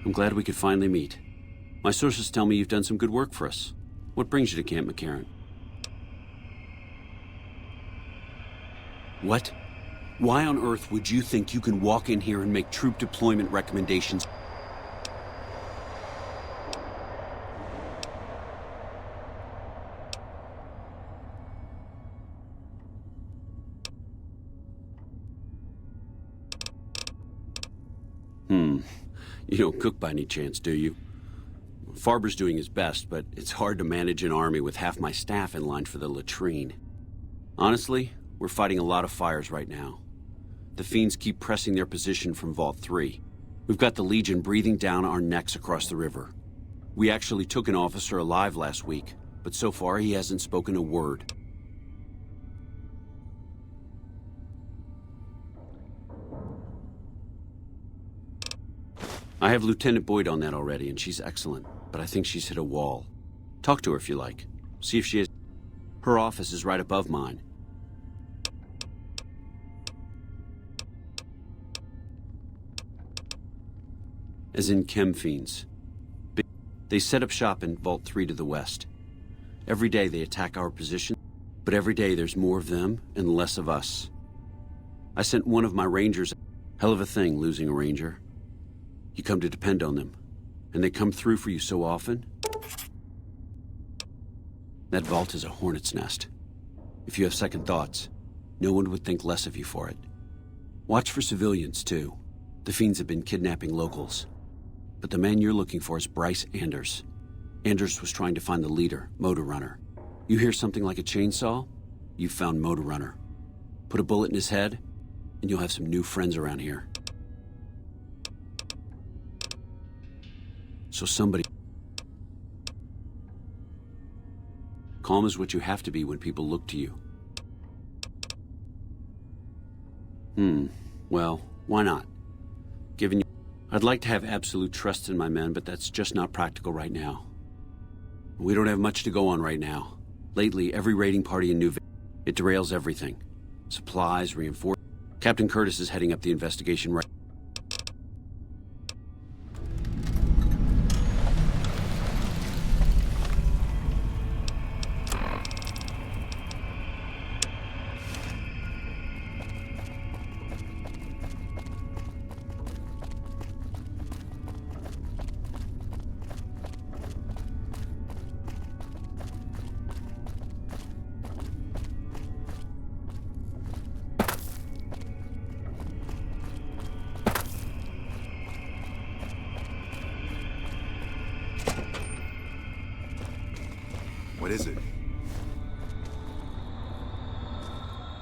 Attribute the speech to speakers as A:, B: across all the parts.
A: I'm glad we could finally meet. My sources tell me you've done some good work for us. What brings you to Camp McCarran? What? Why on earth would you think you can walk in here and make troop deployment recommendations? You don't cook by any chance, do you? Farber's doing his best, but it's hard to manage an army with half my staff in line for the latrine. Honestly, we're fighting a lot of fires right now. The fiends keep pressing their position from Vault 3. We've got the Legion breathing down our necks across the river. We actually took an officer alive last week, but so far he hasn't spoken a word. I have Lieutenant Boyd on that already, and she's excellent, but I think she's hit a wall. Talk to her if you like. See if she is. Her office is right above mine. As in chem fiends. They set up shop in Vault 3 to the west. Every day they attack our position, but every day there's more of them and less of us. I sent one of my rangers. Hell of a thing, losing a ranger. You come to depend on them, and they come through for you so often. That vault is a hornet's nest. If you have second thoughts, no one would think less of you for it. Watch for civilians, too. The fiends have been kidnapping locals. But the man you're looking for is Bryce Anders. Anders was trying to find the leader, Motor Runner. You hear something like a chainsaw? You've found Motor Runner. Put a bullet in his head, and you'll have some new friends around here. So somebody... Calm is what you have to be when people look to you. Well, why not? Given you... I'd like to have absolute trust in my men, but that's just not practical right now. We don't have much to go on right now. Lately, every raiding party in New Vegas, it derails everything. Supplies, reinforcements... Captain Curtis is heading up the investigation right...
B: What is it?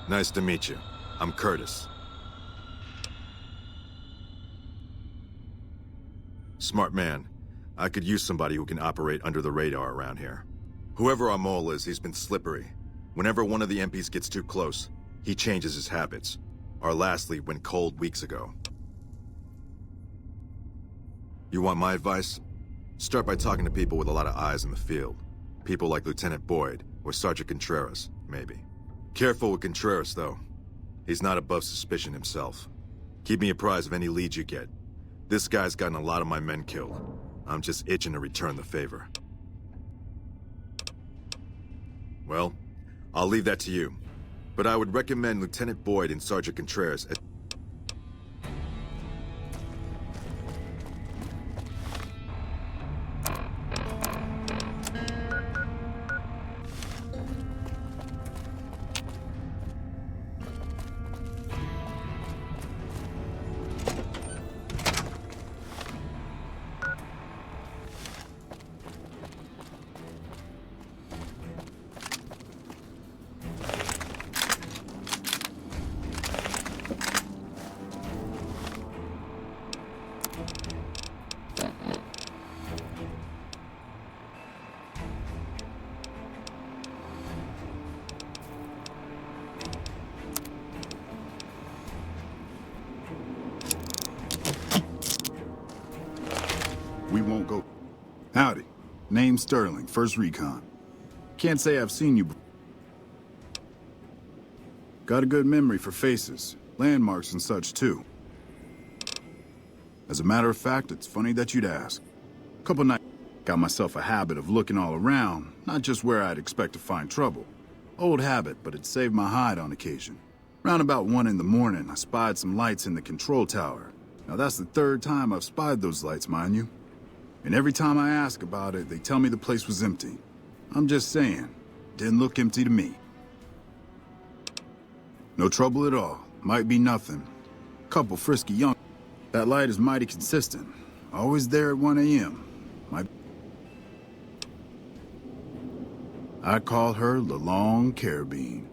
B: Nice to meet you. I'm Curtis. Smart man. I could use somebody who can operate under the radar around here. Whoever our mole is, he's been slippery. Whenever one of the MPs gets too close, he changes his habits. Our last lead went cold weeks ago. You want my advice? Start by talking to people with a lot of eyes in the field. People like Lieutenant Boyd, or Sergeant Contreras, maybe. Careful with Contreras, though. He's not above suspicion himself. Keep me apprised of any leads you get. This guy's gotten a lot of my men killed. I'm just itching to return the favor. Well, I'll leave that to you. But I would recommend Lieutenant Boyd and Sergeant Contreras as...
C: We won't go. Howdy. Name Sterling, First Recon. Can't say I've seen you before. Got a good memory for faces, landmarks and such too. As a matter of fact, it's funny that you'd ask. Couple nights, got myself a habit of looking all around, not just where I'd expect to find trouble. Old habit, but it saved my hide on occasion. Round about 1 in the morning, I spied some lights in the control tower. Now that's the 3rd time I've spied those lights, mind you. And every time I ask about it, they tell me the place was empty. I'm just saying, didn't look empty to me. No trouble at all. Might be nothing. Couple frisky young. That light is mighty consistent. Always there at 1 a.m. I call her the Long Carabine.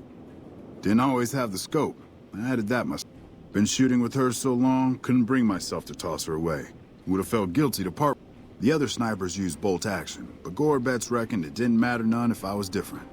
C: Didn't always have the scope. I added that myself. Been shooting with her so long, couldn't bring myself to toss her away. Would have felt guilty to part. The other snipers used bolt action, but Gorbets reckoned it didn't matter none if I was different.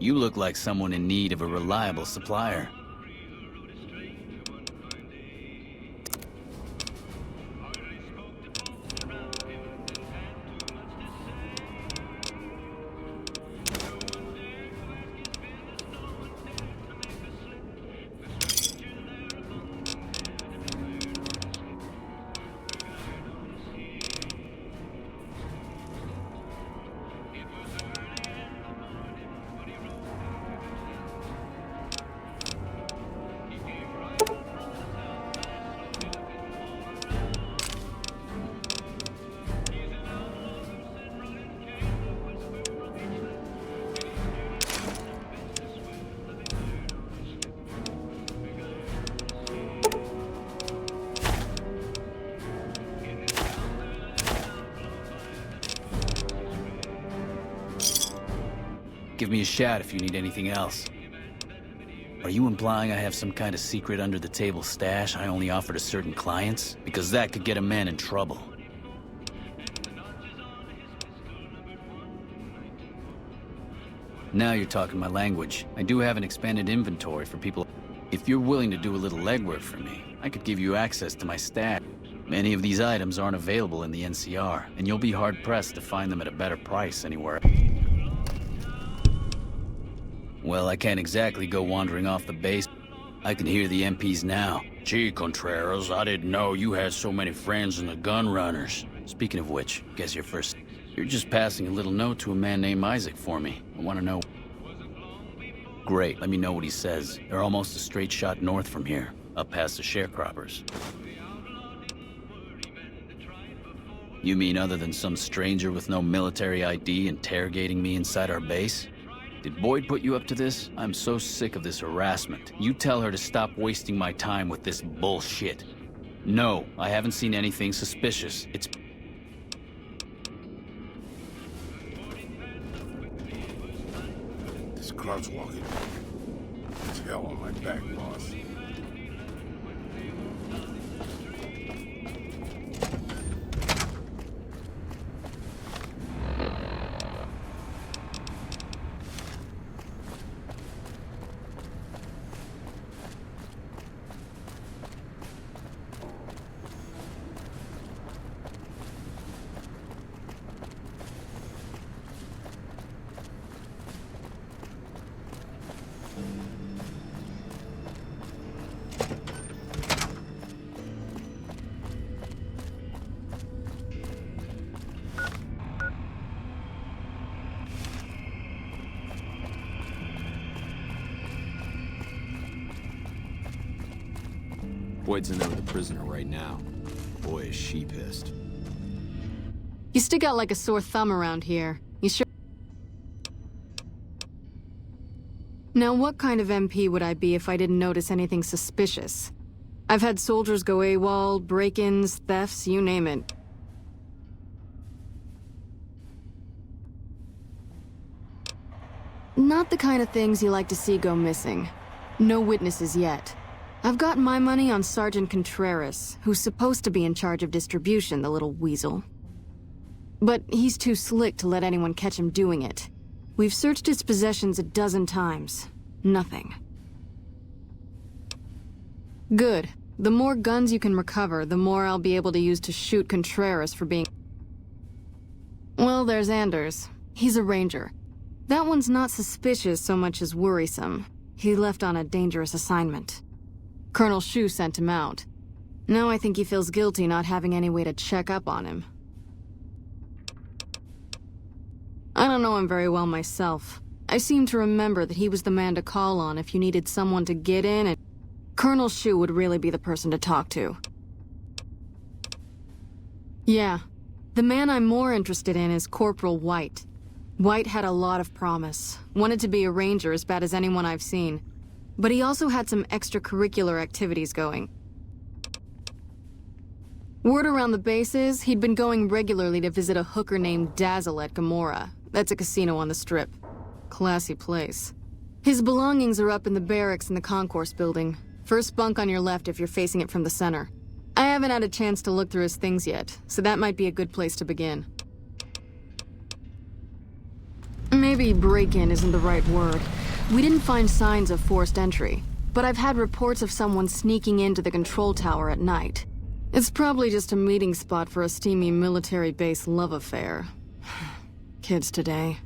D: You look like someone in need of a reliable supplier. Give me a shout if you need anything else. Are you implying I have some kind of secret under-the-table stash I only offer to certain clients? Because that could get a man in trouble. Now you're talking my language. I do have an expanded inventory for people. If you're willing to do a little legwork for me, I could give you access to my stash. Many of these items aren't available in the NCR, and you'll be hard-pressed to find them at a better price anywhere. Well, I can't exactly go wandering off the base. I can hear the MPs now. Gee, Contreras, I didn't know you had so many friends in the gun runners. Speaking of which, guess you're first. You're just passing a little note to a man named Isaac for me. I want to know. Great, let me know what he says. They're almost a straight shot north from here, up past the sharecroppers. You mean other than some stranger with no military ID interrogating me inside our base? Did Boyd put you up to this? I'm so sick of this harassment. You tell her to stop wasting my time with this bullshit. No, I haven't seen anything suspicious. It's...
E: crouch walking. It's hell on my back, boss.
F: Boyd's in there with the prisoner right now. Boy, is she pissed.
G: You stick out like a sore thumb around here. You sure? Now, what kind of MP would I be if I didn't notice anything suspicious? I've had soldiers go AWOL, break-ins, thefts, you name it. Not the kind of things you like to see go missing. No witnesses yet. I've got my money on Sergeant Contreras, who's supposed to be in charge of distribution, the little weasel. But he's too slick to let anyone catch him doing it. We've searched his possessions a dozen times. Nothing. Good. The more guns you can recover, the more I'll be able to use to shoot Contreras for being... Well, there's Anders. He's a ranger. That one's not suspicious so much as worrisome. He left on a dangerous assignment. Colonel Shu sent him out. Now I think he feels guilty not having any way to check up on him. I don't know him very well myself. I seem to remember that he was the man to call on if you needed someone to get in, and Colonel Shu would really be the person to talk to. Yeah. The man I'm more interested in is Corporal White. White had a lot of promise. Wanted to be a ranger as bad as anyone I've seen. But he also had some extracurricular activities going. Word around the base is he'd been going regularly to visit a hooker named Dazzle at Gamora. That's a casino on the Strip. Classy place. His belongings are up in the barracks in the concourse building. First bunk on your left if you're facing it from the center. I haven't had a chance to look through his things yet, so that might be a good place to begin. Maybe break-in isn't the right word. We didn't find signs of forced entry, but I've had reports of someone sneaking into the control tower at night. It's probably just a meeting spot for a steamy military base love affair. Kids today.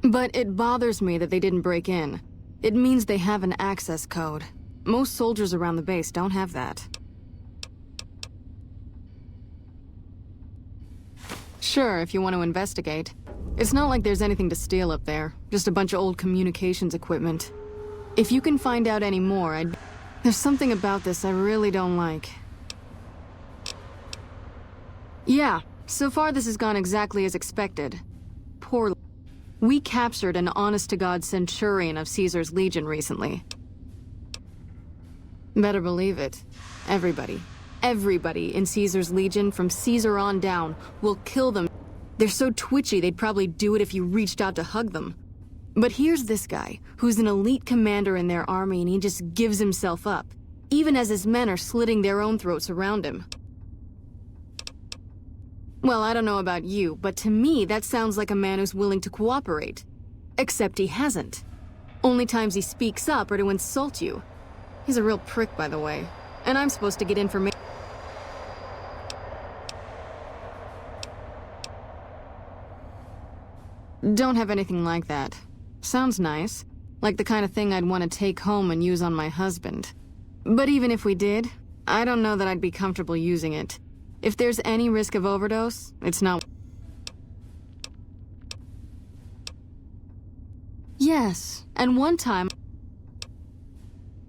G: But it bothers me that they didn't break in. It means they have an access code. Most soldiers around the base don't have that. Sure, if you want to investigate. It's not like there's anything to steal up there, just a bunch of old communications equipment. If you can find out any more, There's something about this I really don't like. Yeah, so far this has gone exactly as expected. Poorly. We captured an honest-to-God centurion of Caesar's Legion recently. Better believe it. Everybody in Caesar's Legion, from Caesar on down, will kill them. They're so twitchy they'd probably do it if you reached out to hug them. But here's this guy, who's an elite commander in their army, and he just gives himself up, even as his men are slitting their own throats around him. Well, I don't know about you, but to me that sounds like a man who's willing to cooperate. Except he hasn't. Only times he speaks up are to insult you. He's a real prick, by the way, and I'm supposed to get information. Don't have anything like that. Sounds nice. Like the kind of thing I'd want to take home and use on my husband. But even if we did, I don't know that I'd be comfortable using it. If there's any risk of overdose, it's not... Yes, and one time...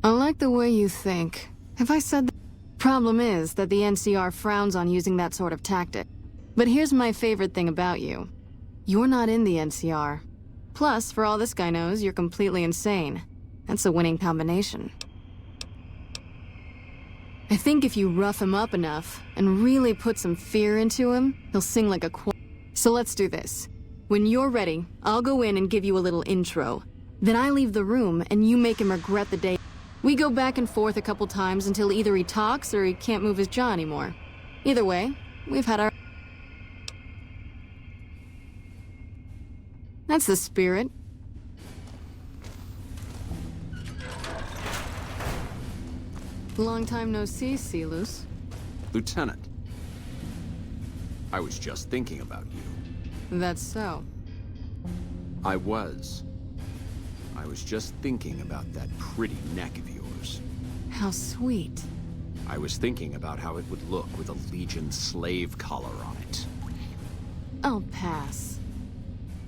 G: I like the way you think. Have I said that? Problem is that the NCR frowns on using that sort of tactic. But here's my favorite thing about you. You're not in the NCR. Plus, for all this guy knows, you're completely insane. That's a winning combination. I think if you rough him up enough, and really put some fear into him, he'll sing like a So let's do this. When you're ready, I'll go in and give you a little intro. Then I leave the room, and you make him regret the day. We go back and forth a couple times until either he talks or he can't move his jaw anymore. Either way, we've had our... That's the spirit. Long time no see, Silus.
F: Lieutenant, I was just thinking about you.
G: That's so.
F: I was just thinking about that pretty neck of yours.
G: How sweet.
F: I was thinking about how it would look with a Legion slave collar on it.
G: I'll pass.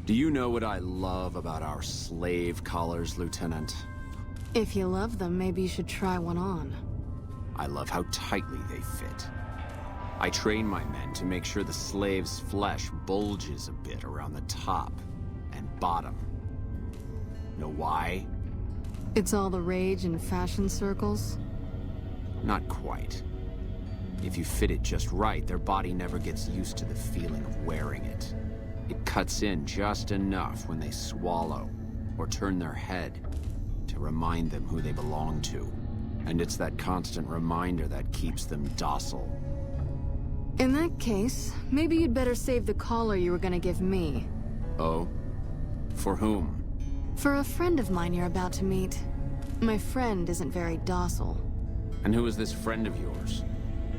F: Do you know what I love about our slave collars, Lieutenant?
G: If you love them, maybe you should try one on.
F: I love how tightly they fit. I train my men to make sure the slave's flesh bulges a bit around the top and bottom. Know why?
G: It's all the rage in fashion circles?
F: Not quite. If you fit it just right, their body never gets used to the feeling of wearing it. It cuts in just enough when they swallow or turn their head to remind them who they belong to. And it's that constant reminder that keeps them docile.
G: In that case, maybe you'd better save the collar you were gonna give me.
F: Oh? For whom?
G: For a friend of mine you're about to meet. My friend isn't very docile.
F: And who is this friend of yours?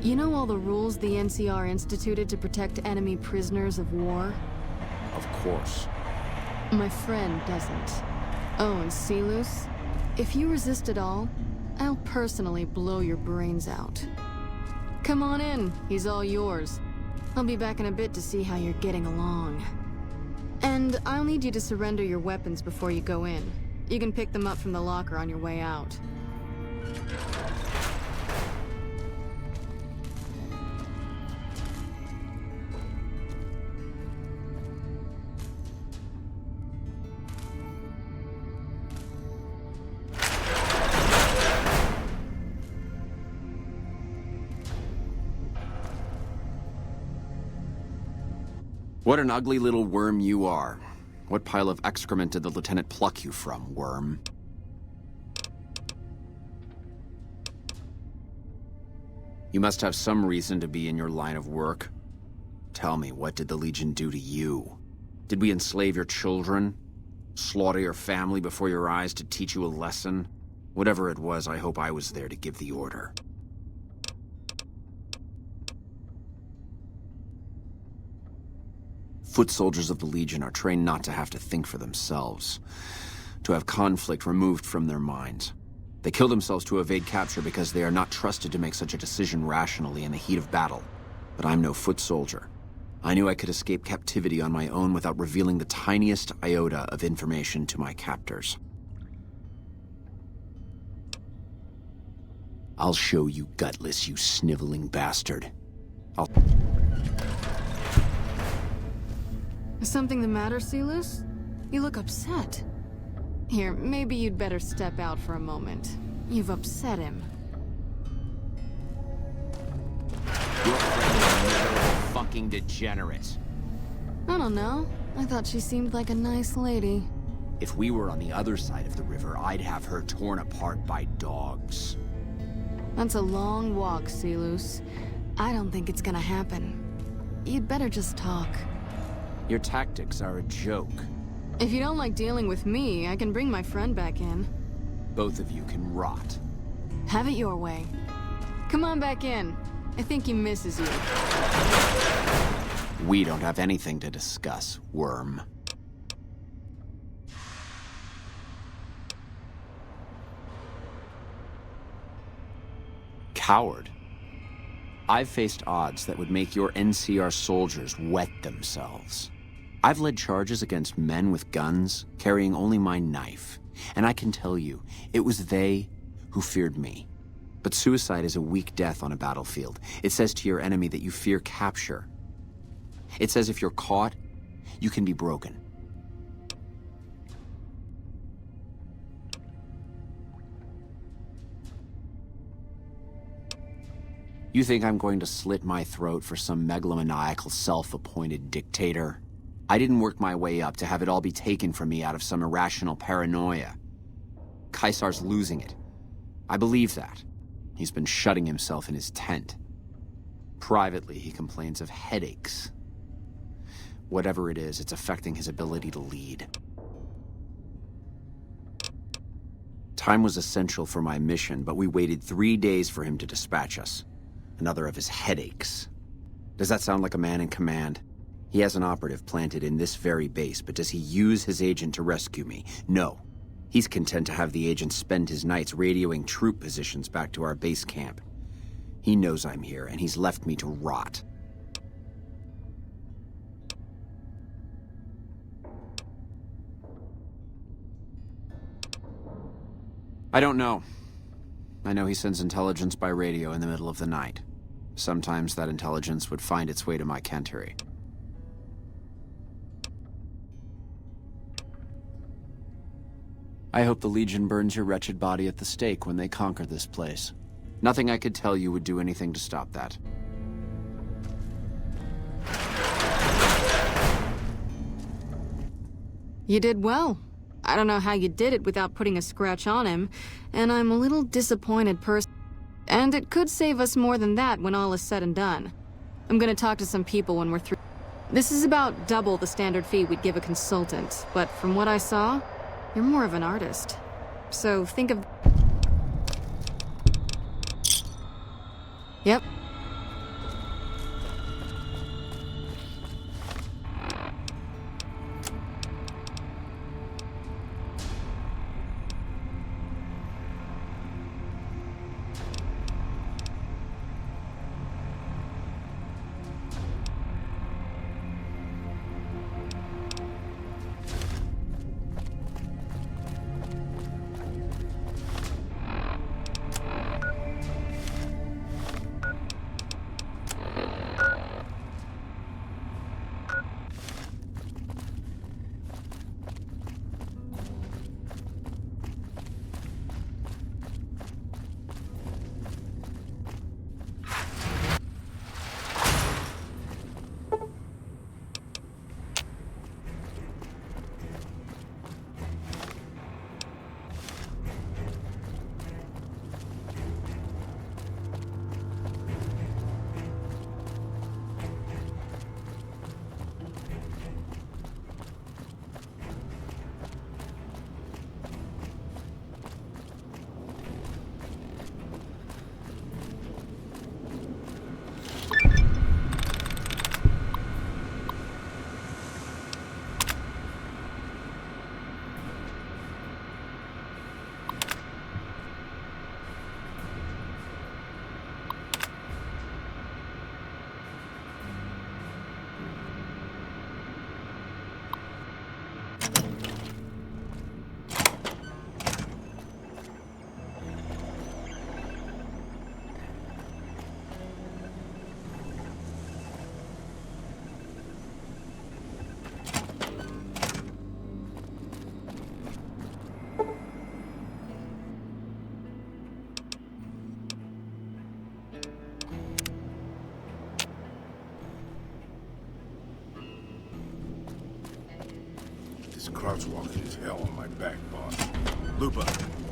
G: You know all the rules the NCR instituted to protect enemy prisoners of war?
F: Of course.
G: My friend doesn't. Oh, and Silus, if you resist at all, I'll personally blow your brains out. Come on in, he's all yours. I'll be back in a bit to see how you're getting along. And I'll need you to surrender your weapons before you go in. You can pick them up from the locker on your way out.
F: What an ugly little worm you are. What pile of excrement did the lieutenant pluck you from, worm? You must have some reason to be in your line of work. Tell me, what did the Legion do to you? Did we enslave your children? Slaughter your family before your eyes to teach you a lesson? Whatever it was, I hope I was there to give the order. Foot soldiers of the Legion are trained not to have to think for themselves, to have conflict removed from their minds. They kill themselves to evade capture because they are not trusted to make such a decision rationally in the heat of battle. But I'm no foot soldier. I knew I could escape captivity on my own without revealing the tiniest iota of information to my captors. I'll show you, gutless, you sniveling bastard.
G: Is something the matter, Silus? You look upset. Here, maybe you'd better step out for a moment. You've upset him.
F: Your friend is a miserable fucking degenerate.
G: I don't know. I thought she seemed like a nice lady.
F: If we were on the other side of the river, I'd have her torn apart by dogs.
G: That's a long walk, Silus. I don't think it's gonna happen. You'd better just talk.
F: Your tactics are a joke.
G: If you don't like dealing with me, I can bring my friend back in.
F: Both of you can rot.
G: Have it your way. Come on back in. I think he misses you.
F: We don't have anything to discuss, worm. Coward. I've faced odds that would make your NCR soldiers wet themselves. I've led charges against men with guns, carrying only my knife. And I can tell you, it was they who feared me. But suicide is a weak death on a battlefield. It says to your enemy that you fear capture. It says if you're caught, you can be broken. You think I'm going to slit my throat for some megalomaniacal self-appointed dictator? I didn't work my way up to have it all be taken from me out of some irrational paranoia. Caesar's losing it. I believe that. He's been shutting himself in his tent. Privately, he complains of headaches. Whatever it is, it's affecting his ability to lead. Time was essential for my mission, but we waited 3 days for him to dispatch us. Another of his headaches. Does that sound like a man in command? He has an operative planted in this very base, but does he use his agent to rescue me? No. He's content to have the agent spend his nights radioing troop positions back to our base camp. He knows I'm here, and he's left me to rot. I don't know. I know he sends intelligence by radio in the middle of the night. Sometimes that intelligence would find its way to my cantery. I hope the Legion burns your wretched body at the stake when they conquer this place. Nothing I could tell you would do anything to stop that.
G: You did well. I don't know how you did it without putting a scratch on him, and I'm a little disappointed and it could save us more than that when all is said and done. I'm gonna talk to some people when we're through. This is about double the standard fee we'd give a consultant, but from what I saw, you're more of an artist. So think of... Yep.
E: Crouch walking is hell on my back, boss.
B: Lupa,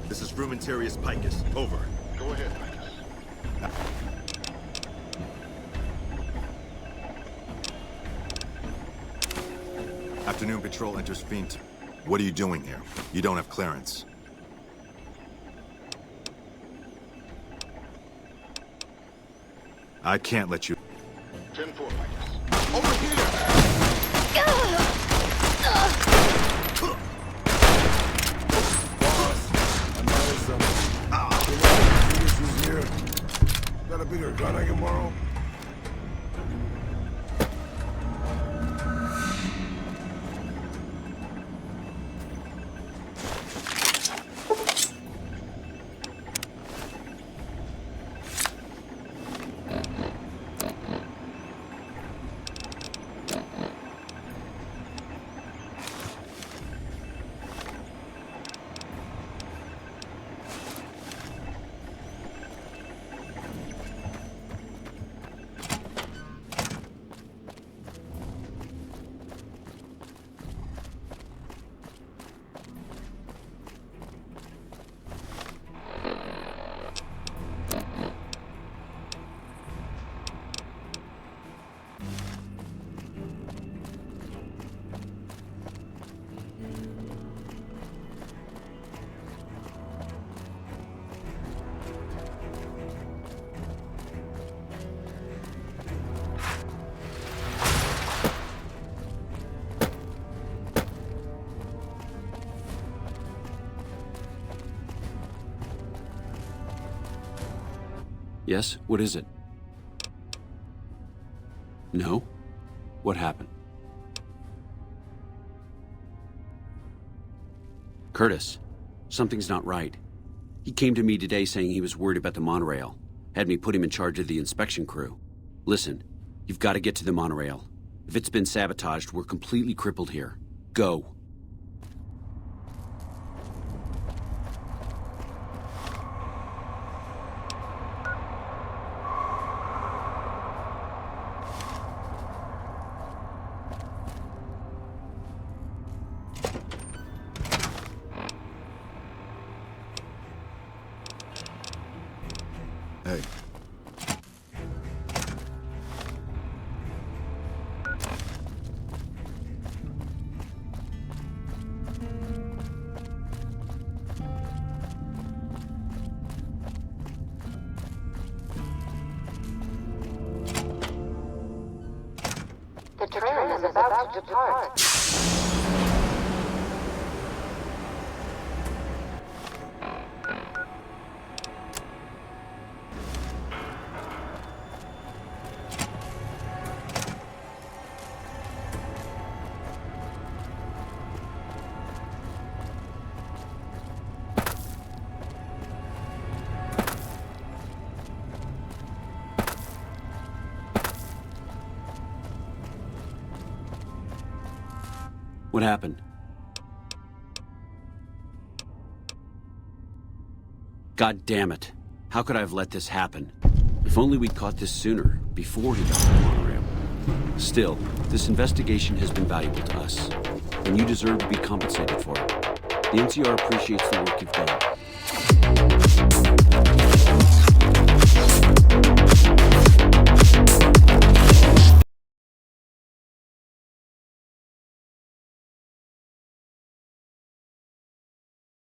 B: this is Frumentarius Picus. Over.
E: Go ahead, Picus.
B: Afternoon patrol enters Fiend. What are you doing here? You don't have clearance. I can't let you...
E: 10-4, Picus. Over here! Got a bigger gun I can borrow?
A: Yes? What is it? No? What happened? Curtis, something's not right. He came to me today saying he was worried about the monorail. Had me put him in charge of the inspection crew. Listen, you've got to get to the monorail. If it's been sabotaged, we're completely crippled here. Go.
C: Hey.
H: The train is about to depart.
A: What happened? God damn it. How could I have let this happen? If only we'd caught this sooner, before he got to the monorail. Still, this investigation has been valuable to us, and you deserve to be compensated for it. The NCR appreciates the work you've done.